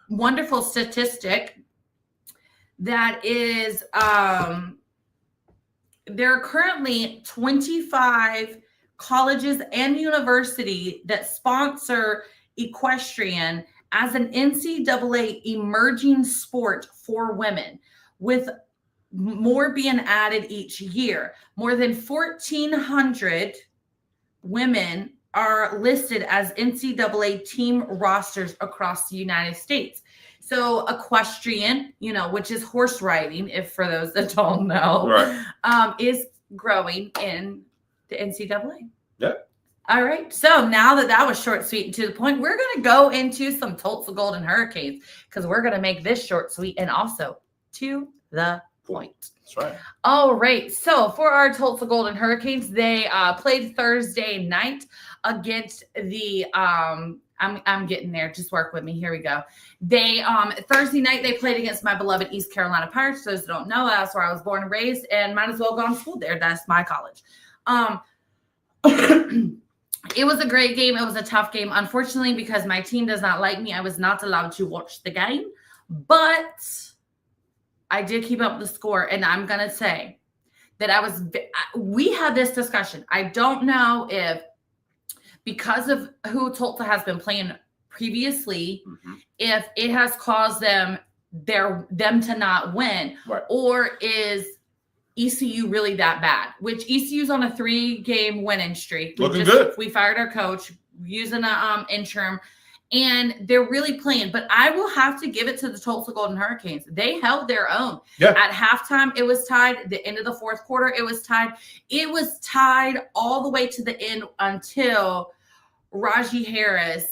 wonderful statistic that is there are currently 25 colleges and university that sponsor equestrian as an NCAA emerging sport for women, with more being added each year. More than 1,400 women are listed as NCAA team rosters across the United States. So equestrian, which is horse riding, if for those that don't know, right. Is growing in the NCAA. Yeah. All right. So now that was short, sweet, and to the point, we're going to go into some Tulsa Golden Hurricanes because we're going to make this short, sweet, and also to the point. That's right. All right. So for our Tulsa Golden Hurricanes, they played Thursday night against the I'm getting there. Just work with me. Here we go. They Thursday night they played against my beloved East Carolina Pirates. Those who don't know, that's where I was born and raised, and might as well go to school there. That's my college. It was a great game. It was a tough game. Unfortunately, because my team does not like me, I was not allowed to watch the game. But I did keep up the score, and I'm gonna say that we had this discussion. I don't know if because of who Tulsa has been playing previously, if it has caused them to not win, right. Or is ECU really that bad? Which ECU's on a 3-game winning streak. Looking good. We fired our coach using an interim, and they're really playing. But I will have to give it to the Tulsa Golden Hurricanes. They held their own. Yeah. At halftime, it was tied. The end of the fourth quarter, it was tied. It was tied all the way to the end until Raji Harris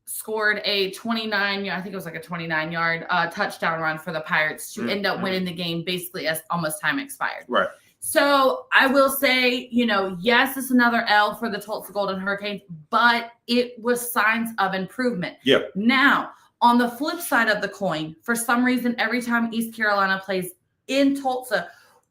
scored a 29-yard touchdown run for the Pirates to end up winning the game basically as almost time expired. Right. So I will say, yes, it's another L for the Tulsa Golden Hurricanes, but it was signs of improvement. Yeah. Now, on the flip side of the coin, for some reason, every time East Carolina plays in Tulsa,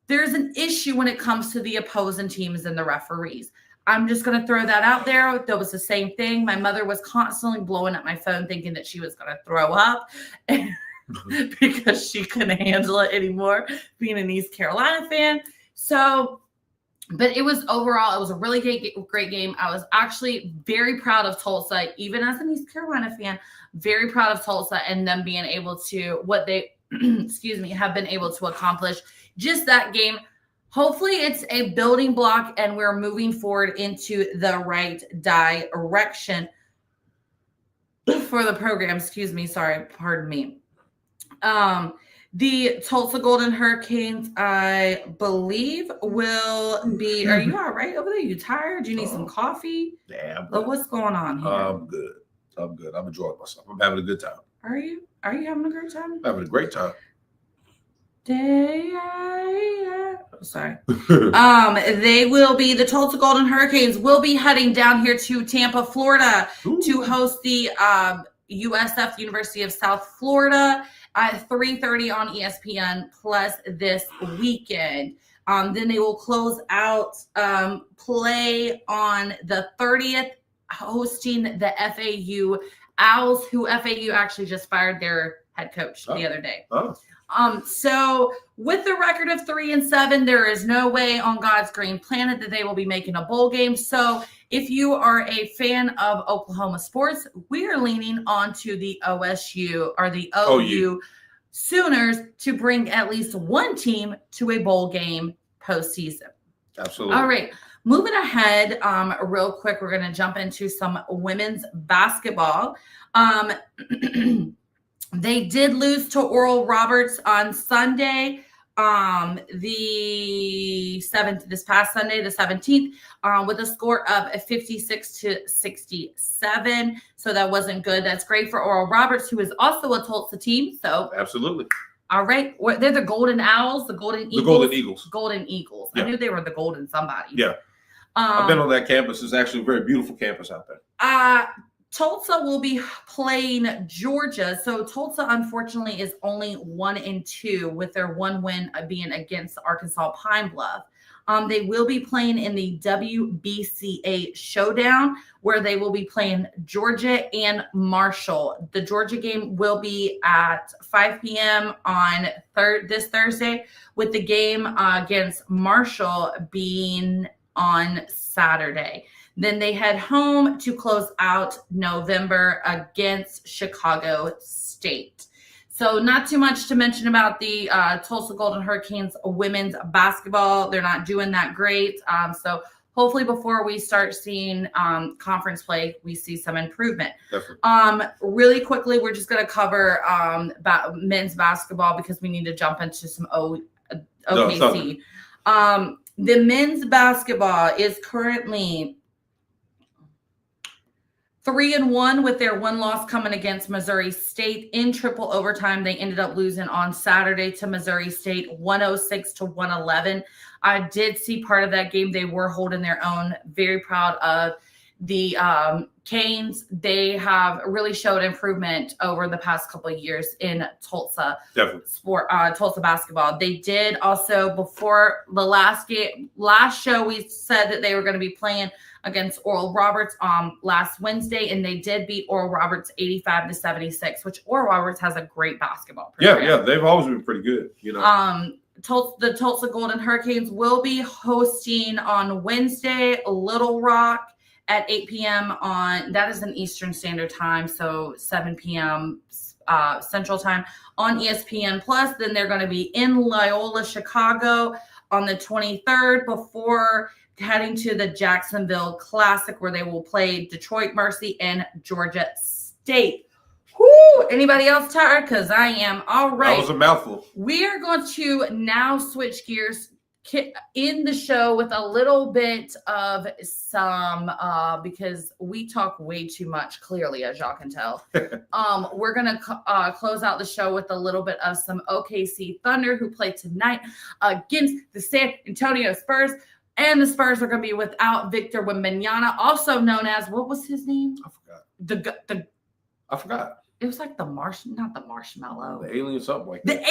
there's an issue when it comes to the opposing teams and the referees. I'm just going to throw that out there. That was the same thing. My mother was constantly blowing up my phone thinking that she was going to throw up because she couldn't handle it anymore, being an East Carolina fan. So, but it was a really great game. I was actually very proud of Tulsa, even as an East Carolina fan, very proud of Tulsa and them being able to, what they, have been able to accomplish just that game. Hopefully it's a building block and we're moving forward into the right direction for the program. Pardon me. The Tulsa Golden Hurricanes, I believe, will be. Are you all right over there? You tired? Do you need some coffee? Yeah. What's going on here? I'm good. I'm enjoying myself. I'm having a good time. Are you having a great time? I'm having a great time. Sorry. They will be, the Tulsa Golden Hurricanes will be heading down here to Tampa, Florida to host the USF, University of South Florida, at 3:30 on ESPN Plus this weekend. Then they will close out play on the 30th, hosting the FAU Owls, who FAU actually just fired their head coach the other day. So with the record of 3-7, there is no way on God's green planet that they will be making a bowl game. So if you are a fan of Oklahoma sports, we are leaning onto the OSU or the OU Sooners to bring at least one team to a bowl game postseason. Absolutely. All right. Moving ahead, real quick, we're going to jump into some women's basketball. They did lose to Oral Roberts on Sunday, this past Sunday, the 17th, with a score of 56-67. So that wasn't good. That's great for Oral Roberts, who is also a Tulsa team. So absolutely. All right. They're the Golden Owls, the Golden Eagles. The Golden Eagles. Golden Eagles. Yeah. I knew they were the Golden somebody. Yeah. I've been on that campus. It's actually a very beautiful campus out there. Tulsa will be playing Georgia. So Tulsa, unfortunately, is only 1-2, with their one win being against Arkansas Pine Bluff. They will be playing in the WBCA showdown, where they will be playing Georgia and Marshall. The Georgia game will be at 5 p.m. on this Thursday, with the game against Marshall being on Saturday. Then they head home to close out November against Chicago State. So not too much to mention about the Tulsa Golden Hurricanes women's basketball. They're not doing that great. So hopefully before we start seeing conference play, we see some improvement. Definitely. Really quickly, we're just going to cover men's basketball because we need to jump into some OKC. The men's basketball is currently 3-1 with their one loss coming against Missouri State in triple overtime. They ended up losing on Saturday to Missouri State 106-111. I did see part of that game. They were holding their own. Very proud of the Canes. They have really showed improvement over the past couple of years in Tulsa Tulsa basketball. They did also, before the last show, we said that they were going to be playing against Oral Roberts last Wednesday, and they did beat Oral Roberts 85-76, which Oral Roberts has a great basketball program. Yeah, they've always been pretty good. The Tulsa Golden Hurricanes will be hosting on Wednesday Little Rock at 8 p.m. that is an Eastern Standard Time, so 7 p.m. Central Time on ESPN Plus. Then they're going to be in Loyola, Chicago on the 23rd before heading to the Jacksonville Classic, where they will play Detroit Mercy and Georgia State. Whoo! Anybody else tired? Because I am. All right. That was a mouthful. We are going to now switch gears in the show with a little bit of some, because we talk way too much, clearly, as y'all can tell. We're going to close out the show with a little bit of some OKC Thunder, who play tonight against the San Antonio Spurs. And the Spurs are going to be without Victor Wembanyama, also known as, what was his name? I forgot. I forgot. It was like not the marshmallow. The alien, something like that. The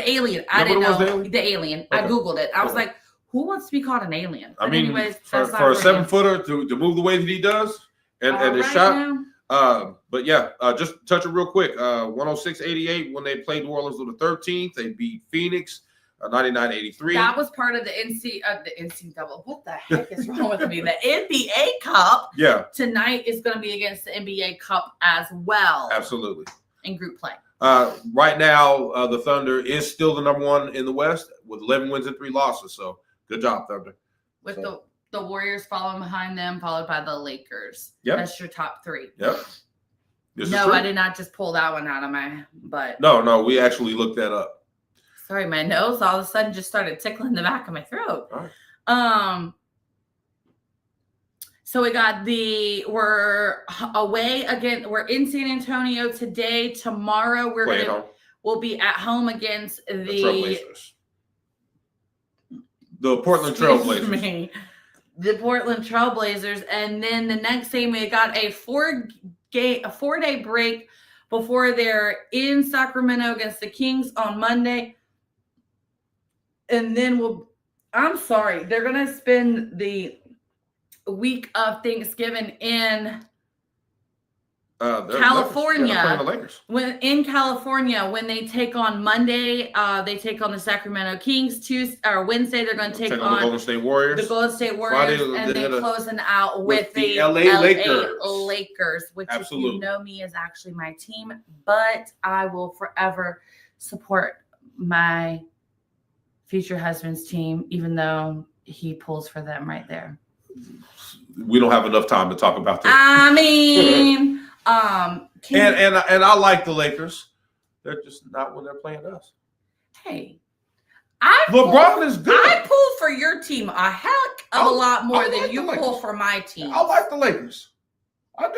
alien. I didn't know. The alien. Okay. I Googled it. I was like, who wants to be called an alien? I mean, anyways, for a 7-footer to move the way that he does and his shot. But yeah, just touch it real quick. 106-88 when they played New Orleans on the 13th. They beat Phoenix 99-83. That was part of the NCAA. What the heck is wrong with me? The NBA Cup. Yeah. Tonight is going to be against the NBA Cup as well. Absolutely. In group play. Right now, the Thunder is still the number one in the West with 11 wins and 3 losses. So good job, Thunder. With the Warriors following behind them, followed by the Lakers. Yep. That's your top 3. Yep. No, I did not just pull that one out of my butt. No, we actually looked that up. Sorry, my nose all of a sudden just started tickling the back of my throat. All right. So we're away again. We're in San Antonio today. Tomorrow we're will be at home against The Trailblazers. The Portland Trailblazers. The Portland Trailblazers. And then the next game, we got a 4-day break before they're in Sacramento against the Kings on Monday. And then I'm sorry, they're going to spend the week of Thanksgiving in California. In California, when they take on Monday, they take on the Sacramento Kings. Wednesday, they're going to take on the Golden State Warriors. Friday, and then closing out with the LA Lakers, which, absolutely, if you know me, is actually my team. But I will forever support my future husband's team, even though he pulls for them right there. We don't have enough time to talk about this. I mean. And I like the Lakers. They're just not when they're playing us. Hey, LeBron is good. I pull for your team a heck of a lot more than you pull for my team. I like the Lakers. I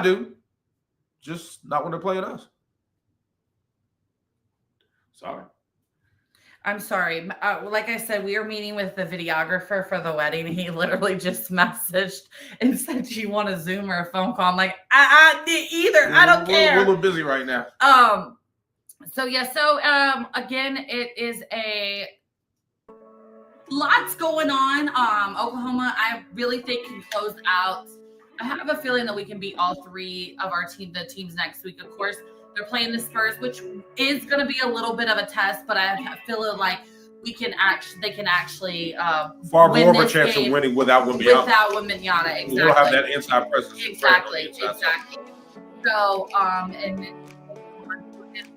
do. Just not when they're playing us. Sorry. I'm sorry. Like I said, we are meeting with the videographer for the wedding. He literally just messaged and said, "Do you want a Zoom or a phone call?" I'm like, either. I don't care. We're a little busy right now. So again, it is a lots going on. Oklahoma, I really think, can close out. I have a feeling that we can beat all three of the teams next week. Of course, they're playing the Spurs, which is going to be a little bit of a test, but I feel like they can actually far more of a chance of winning without Wembanyama. Exactly. We don't have that inside presence. Exactly. So, and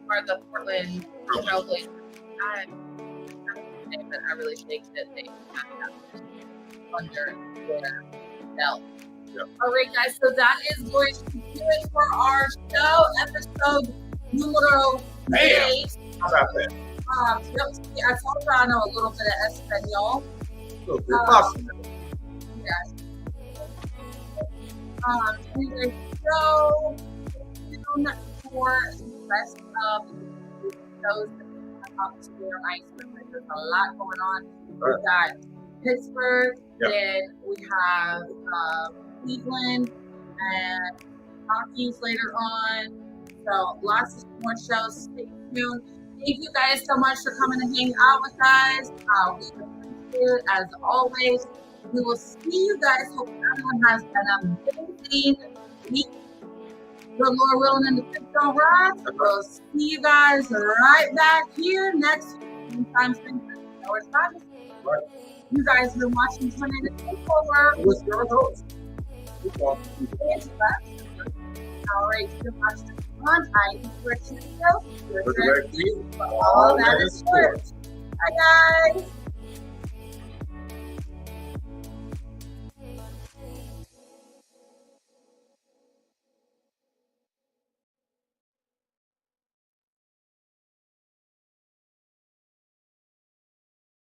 are the Portland Trailblazers. I really think that they have under their belt. Yep. All right, guys. So that is going to do it for our show, episode numero 8. How about that? I told you I know a little bit of Espanol. Yes. Anyway, so tune for the rest of the shows that we have up to their ice. There's a lot going on. We've got Pittsburgh, then we have Cleveland and Rockies later on. So lots of more shows. Stay tuned. Thank you guys so much for coming and hanging out with us. We appreciate it as always. We will see you guys. Hope everyone has an amazing week. The Lord willing and the creek don't rise. We'll see you guys right back here next week. You guys have been watching Takeover with your host. All right, you're watching on iSports Studio. All that is sports. Bye, guys.